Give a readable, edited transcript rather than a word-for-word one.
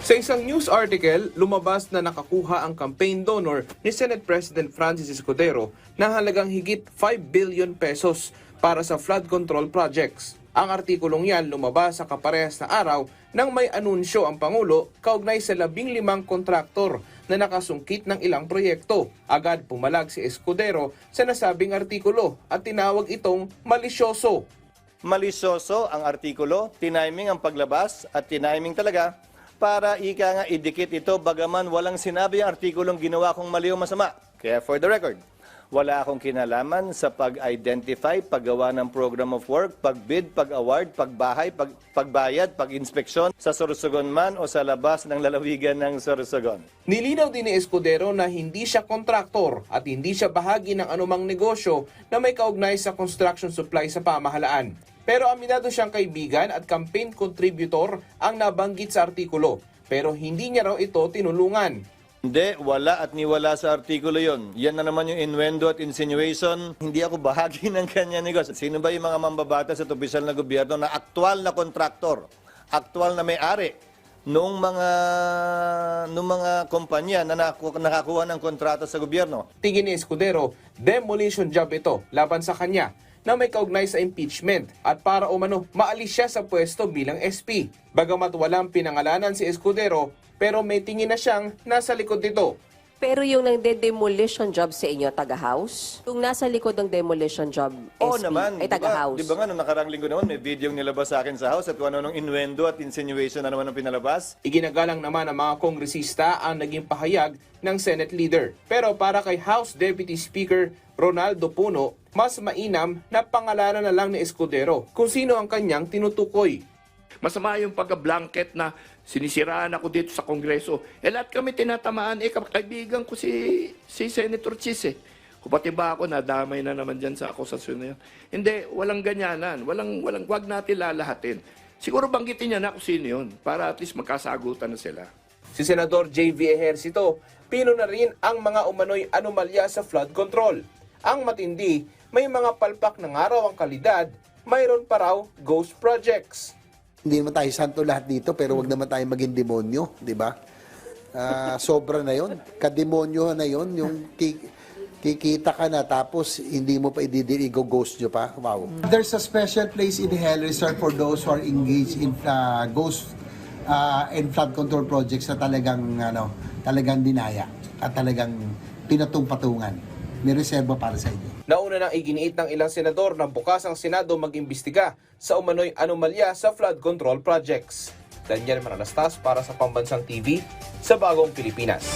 Sa isang news article, lumabas na nakakuha ang campaign donor ni Senate President Francis Escudero na halagang higit 5 billion pesos para sa flood control projects. Ang artikulong yan lumabas sa kaparehas na araw nang may anunsyo ang Pangulo kaugnay sa 15 kontraktor na nakasungkit ng ilang proyekto. Agad pumalag si Escudero sa nasabing artikulo at tinawag itong malisyoso. Malisyoso ang artikulo, tiniming ang paglabas at tiniming talaga para ika nga idikit ito bagaman walang sinabi ang artikulong ginawa kong mali o masama. Kaya for the record, wala akong kinalaman sa pag-identify, paggawa ng program of work, pag-bid, pag-award, pagbahay, pagbayad, pag-inspeksyon sa Sorsogon man o sa labas ng lalawigan ng Sorsogon. Nilinaw din ni Escudero na hindi siya kontraktor at hindi siya bahagi ng anumang negosyo na may kaugnay sa construction supply sa pamahalaan. Pero aminado siyang kaibigan at campaign contributor ang nabanggit sa artikulo, pero hindi niya raw ito tinulungan. Hindi, wala at niwala sa artikulo yon. Yan na naman yung innuendo at insinuation. Hindi ako bahagi ng kanya negosyo. Sino ba yung mga mambabatas at opisyal na gobyerno na aktual na kontraktor, aktual na may-ari nung mga kumpanya na nakakuha ng kontrata sa gobyerno? Tingin ni Escudero, demolition job ito laban sa kanya na may kaugnay sa impeachment at para umano maalis siya sa pwesto bilang SP. Bagamat walang pinangalanan si Escudero, pero may tingin na siyang nasa likod nito. Pero yung nang-demolition job sa inyo, taga-house? Yung nasa likod ng demolition job, Oo SP, naman. ay taga-house? Di ba nga, nung nakarang linggo naman, may video nilabas sa akin sa house at kung ano nung innuendo at insinuation na naman ang pinalabas. Iginagalang naman ng mga kongresista ang naging pahayag ng Senate leader. Pero para kay House Deputy Speaker Ronaldo Puno, mas mainam na pangalanan na lang ni Escudero kung sino ang kanyang tinutukoy. Masama yung pagka-blanket na sinisiraan ako dito sa Kongreso. Lahat kami tinatamaan. Kaibigan ko si Senator Chis. Kung pati ba ako, nadamay na naman dyan sa akusasyon na yun. Hindi, walang ganyanan. Wag natin lalahatin. Siguro banggitin niya na kung sino yun para at least magkasagutan na sila. Si Senador J.V. Ejercito, pino na rin ang mga umano'y anomalya sa flood control. Ang matindi, may mga palpak ng araw ang kalidad, mayroon pa raw ghost projects. Hindi naman tayo santo lahat dito, pero wag naman tayo maging demonyo, di ba? Sobra na yon, kademonyo na yon, yung kikita ka na tapos hindi mo pa i-ghost nyo pa. Wow. There's a special place in the Hell Reserve for those who are engaged in ghost and flood control projects na talagang dinaya at talagang pinatong-patungan. May reserba para sa inyo. Nauna nang iginiit ng ilang senador na bukas ang Senado mag-imbestiga sa umano'y anomalya sa flood control projects. Daniel Manalastas para sa Pambansang TV sa Bagong Pilipinas.